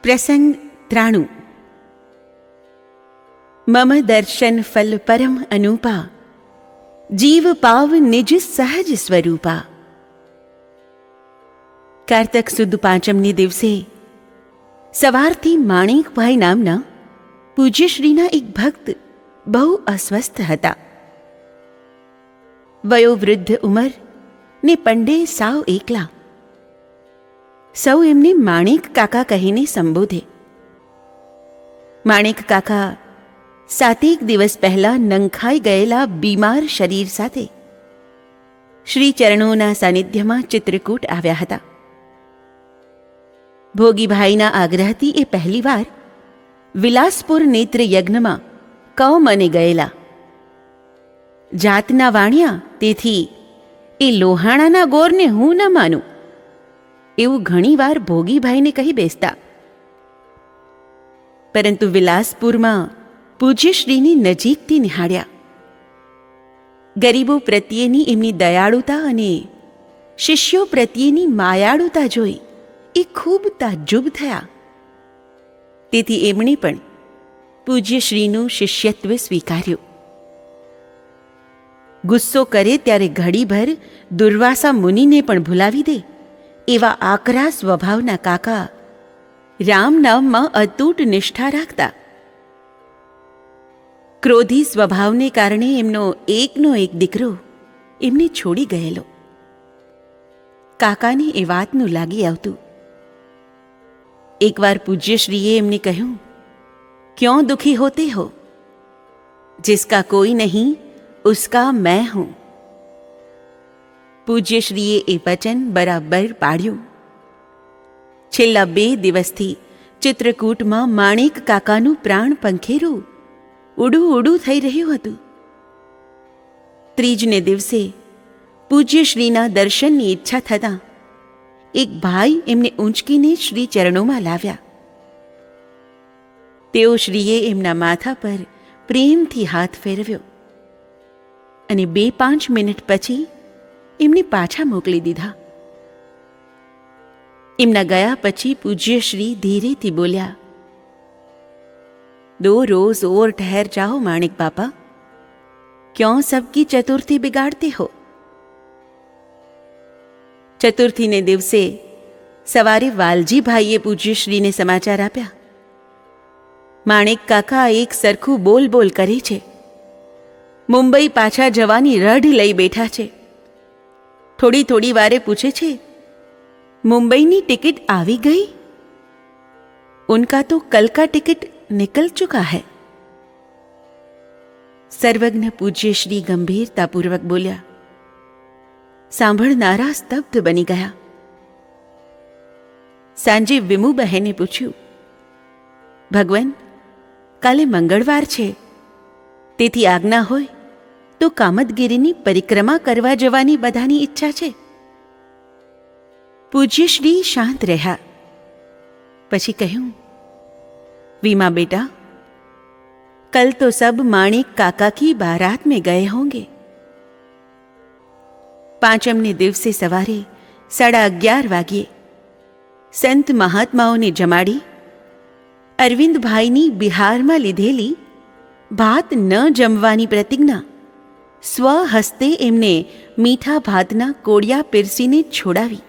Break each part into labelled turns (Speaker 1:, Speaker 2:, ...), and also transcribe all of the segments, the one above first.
Speaker 1: प्रसंग 93। मम दर्शन फल परम अनूपा, जीव पाव निज सहज स्वरूपा। કારતક સુદ પાંચમને દિવસે સવારથી માણેકભાઈ નામના પૂજ્યશ્રીના એક ભક્ત બહુ અસ્વસ્થ હતા. વયોવૃદ્ધ ઉંમર ને પંડે સાવ એકલા. સૌ એમને માણેક કાકા કહીને સંબોધે. માણેક કાકા 7 દિવસ પહેલા નંખાઈ ગયેલા બીમાર શરીર સાથે શ્રી ચરણોના સાનિધ્યમાં ચિત્રકૂટ આવ્યા હતા. ભોગીભાઈના આગ્રહથી એ પહેલીવાર વિલાસપુર નેત્ર યજ્ઞમાં કૌમને ગયેલા. જાતના વાણ્યા, તેથી એ લોહાણાના ગોરને હું ન માનું એવું ઘણીવાર ભોગીભાઈને કહી બેસતા. પરંતુ વિલાસપુરમાં પૂજ્યશ્રીની નજીકથી નિહાળ્યા. ગરીબો પ્રત્યેની એમની દયાળુતા અને શિષ્યો પ્રત્યેની માયાળુતા જોઈ એ ખૂબ તાજ્જુબ થયા. તેથી એમણે પણ પૂજ્યશ્રીનું શિષ્યત્વ સ્વીકાર્યું. ગુસ્સો કરે ત્યારે ઘડીભર દુર્વાસા મુનિને પણ ભૂલાવી દે એવા આકરા સ્વભાવના કાકા રામ નામમાં અતૂટ નિષ્ઠા રાખતા. ક્રોધી સ્વભાવને કારણે એમનો એકનો એક દીકરો એમને છોડી ગયેલો. કાકાને એ વાતનું લાગી આવતું. એકવાર પૂજ્યશ્રીએ એમને કહ્યું, ક્યોં દુખી હોતે હો? જિસકા કોઈ નહીં ઉસકા મેં હું. પૂજ્યશ્રીએ એ વચન બરાબર પાડ્યું. છેલ્લા 2 દિવસથી ચિત્રકૂટમાં માણેક કાકાનું પ્રાણ પંખેરું ઉડું ઉડું થઈ રહ્યું હતું. ત્રીજને દિવસે પૂજ્યશ્રીના દર્શનની ઈચ્છા થતાં એક ભાઈ એમને ઊંચકીને શ્રી ચરણોમાં લાવ્યા. તેઓ શ્રીએ એમના માથા પર પ્રેમથી હાથ ફેરવ્યો અને 2-5 મિનિટ પછી એમને પાછા મોકલી દીધા. એમના ગયા પછી પૂજ્યશ્રી ધીરેથી બોલ્યા, 2 रोज और ठहर जाओ माणिक पापा, क्यों सबकी चतुर्थी बिगाड़ते हो? ચતુર્થીને દિવસે સવારે વાલજીભાઈએ પૂજ્યશ્રીને સમાચાર આપ્યા, માણેક કાકા એક સરખું બોલ બોલ કરે છે. મુંબઈ પાછા જવાની રઢ લઈ બેઠા છે. થોડી થોડી વારે પૂછે છે, મુંબઈની ટિકિટ આવી ગઈ? ઉનકા તો કલ કા ટિકિટ निकल चुका है. સર્વજ્ઞ પૂજ્યશ્રી ગંભીરતાપૂર્વક બોલ્યા. સાંભળનારા સ્તબ્ધ બની ગયા. સાંજે વિમુબહેને પૂછ્યું, ભગવાન, કાલે મંગળવાર છે, તેથી આજ્ઞા હોય તો કામદગીરીની પરિક્રમા કરવા જવાની બધાની ઈચ્છા છે. પૂજ્યશ્રી શાંત રહ્યા. પછી કહ્યું, वीमा बेटा, कल तो सब माणिक काका की बारात में गए होंगे. 5મને દિવસે સવારે 11:30 વાગ્યે સંત મહાત્માઓને જમાડી અરવિંદભાઈની બિહારમાં લીધેલી ભાત ન જમવાની પ્રતિજ્ઞા સ્વહસ્તે એમને મીઠા ભાતના કોડિયા પીરસીને છોડાવી.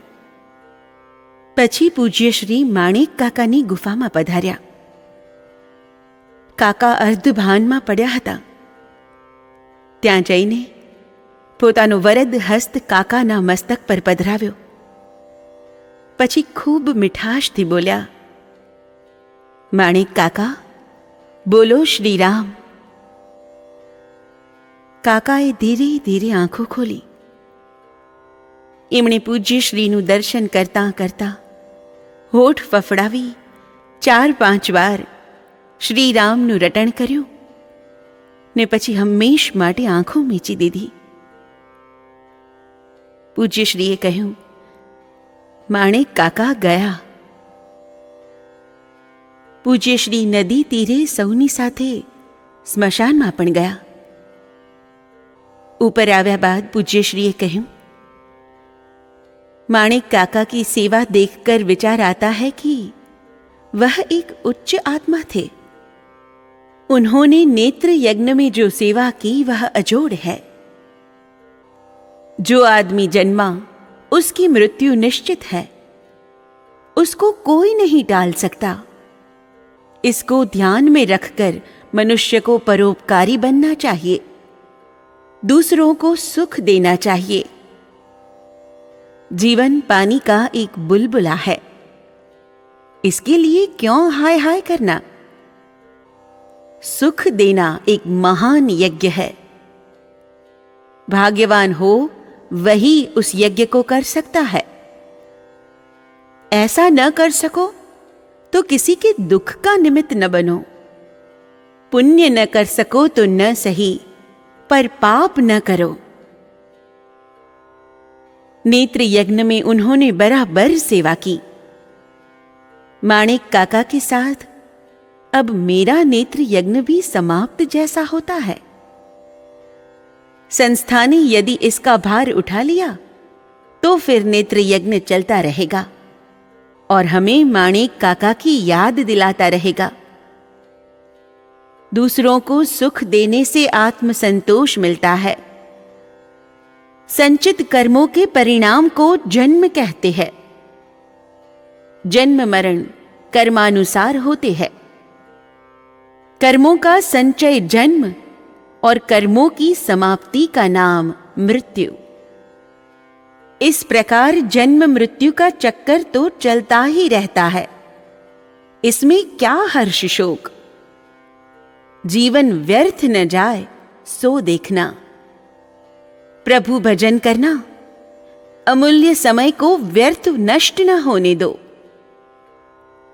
Speaker 1: પછી પૂજ્યશ્રી માણેક કાકાની ગુફામાં પધાર્યા. કાકા અર્ધભાનમાં પડ્યા હતા. ત્યાં જઈને પોતાનો વરદ હસ્ત કાકાના મસ્તક પર પધરાવ્યો. પછી ખૂબ મીઠાશથી બોલ્યા, માણેક કાકા, બોલો શ્રીરામ. કાકાએ ધીરે ધીરે આંખો ખોલી. એમણે પૂજ્યશ્રીનું દર્શન કરતાં કરતાં હોઠ ફફડાવી 4-5 વાર શ્રીરામનું રટણ કર્યું ને પછી હંમેશ માટે આંખો મીચી દીધી. પૂજ્યશ્રીએ કહ્યું, માણેક કાકા ગયા. પૂજ્યશ્રી નદી તીરે સૌની સાથે સ્મશાનમાં પણ ગયા. ઉપર આવ્યા બાદ પૂજ્યશ્રીએ કહ્યું, माणिक काका की सेवा देखकर विचार आता है कि वह एक उच्च आत्मा थे। उन्होंने नेत्र यज्ञ में जो सेवा की वह अजोड़ है। जो आदमी जन्मा उसकी मृत्यु निश्चित है, उसको कोई नहीं टाल सकता। इसको ध्यान में रखकर मनुष्य को परोपकारी बनना चाहिए, दूसरों को सुख देना चाहिए। जीवन पानी का एक बुलबुला है, इसके लिए क्यों हाय हाय करना। सुख देना एक महान यज्ञ है। भाग्यवान हो वही उस यज्ञ को कर सकता है। ऐसा न कर सको तो किसी के दुख का निमित्त न बनो। पुण्य न कर सको तो न सही, पर पाप न करो। नेत्र यज्ञ में उन्होंने बराबर सेवा की। माणिक काका के साथ अब मेरा नेत्र यज्ञ भी समाप्त जैसा होता है। संस्था ने यदि इसका भार उठा लिया तो फिर नेत्र यज्ञ चलता रहेगा और हमें माणिक काका की याद दिलाता रहेगा। दूसरों को सुख देने से आत्मसंतोष मिलता है। संचित कर्मों के परिणाम को जन्म कहते हैं। जन्म मरण कर्मानुसार होते हैं। कर्मों का संचय जन्म और कर्मों की समाप्ति का नाम मृत्यु। इस प्रकार जन्म मृत्यु का चक्कर तो चलता ही रहता है। इसमें क्या हर्ष शोक। जीवन व्यर्थ न जाए सो देखना। प्रभु भजन करना, अमूल्य समय को व्यर्थ नष्ट न होने दो।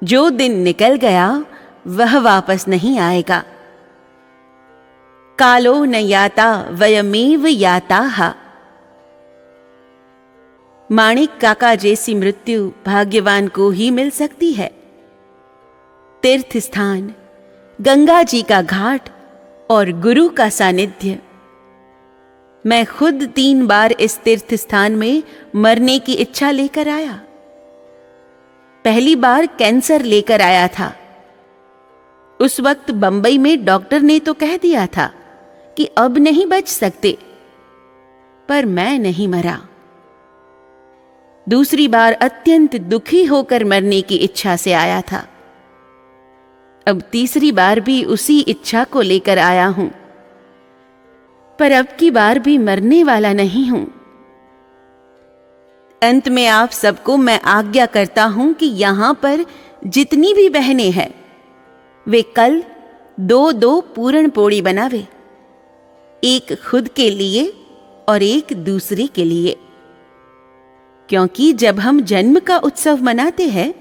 Speaker 1: जो दिन निकल गया वह वापस नहीं आएगा। कालो न याता वयमेव याताः। माणिक काका जैसी मृत्यु भाग्यवान को ही मिल सकती है। तीर्थ स्थान, गंगा जी का घाट और गुरु का सानिध्य। मैं खुद 3 बार इस तीर्थ स्थान में मरने की इच्छा लेकर आया। पहली बार कैंसर लेकर आया था। उस वक्त बंबई में डॉक्टर ने तो कह दिया था कि अब नहीं बच सकते, पर मैं नहीं मरा। दूसरी बार अत्यंत दुखी होकर मरने की इच्छा से आया था। अब तीसरी बार भी उसी इच्छा को लेकर आया हूं, पर अब की बार भी मरने वाला नहीं हूं। अंत में आप सबको मैं आज्ञा करता हूं कि यहां पर जितनी भी बहनें हैं वे कल 2-2 पूरण पोड़ी बनावे, एक खुद के लिए और एक दूसरे के लिए। क्योंकि जब हम जन्म का उत्सव मनाते हैं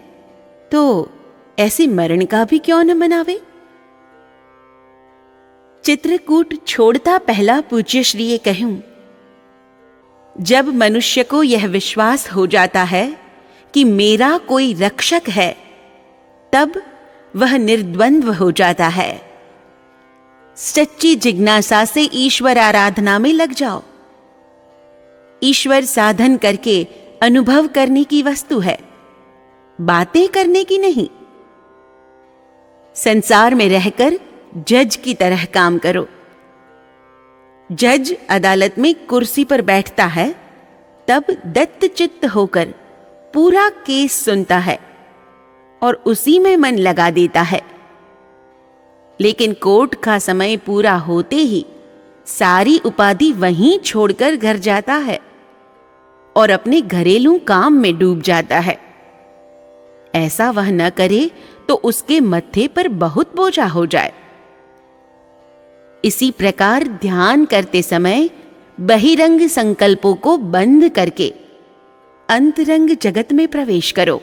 Speaker 1: तो ऐसे मरण का भी क्यों न मनावे। चित्रकूट छोड़ता पहला पूज्य श्री ये कहूं, जब मनुष्य को यह विश्वास हो जाता है कि मेरा कोई रक्षक है, तब वह निर्द्वंद्व हो जाता है। सच्ची जिज्ञासा से ईश्वर आराधना में लग जाओ। ईश्वर साधन करके अनुभव करने की वस्तु है, बातें करने की नहीं। संसार में रहकर जज की तरह काम करो। जज अदालत में कुर्सी पर बैठता है, तब दत्तचित्त होकर पूरा केस सुनता है और उसी में मन लगा देता है। लेकिन कोर्ट का समय पूरा होते ही सारी उपाधि वहीं छोड़कर घर जाता है और अपने घरेलू काम में डूब जाता है। ऐसा वह न करे तो उसके मत्थे पर बहुत बोझा हो जाए। इसी प्रकार ध्यान करते समय बहिरंग संकल्पों को बंद करके अंतरंग जगत में प्रवेश करो,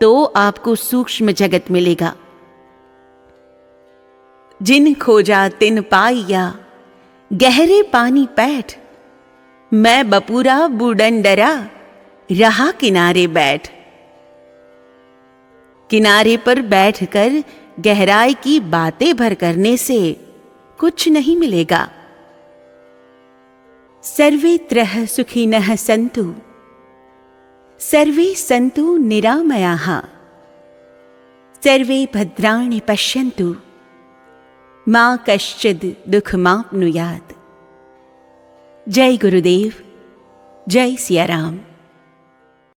Speaker 1: तो आपको सूक्ष्म जगत मिलेगा। जिन खोजा तिन पाइया, गहरे पानी पैठ। मैं बपूरा बूढ़न डरा, रहा किनारे बैठ। किनारे पर बैठकर गहराई की बातें भर करने से कुछ नहीं मिलेगा। सर्वे त्रः सुखिनः सन्तु, सर्वे सन्तु निरामयाः। સર્વે ભદ્રાણિ પશ્યન્તુ મા કશ્ચિદ દુઃખમાપ્નુયાત. જય ગુરુદેવ. જય સિયારામ.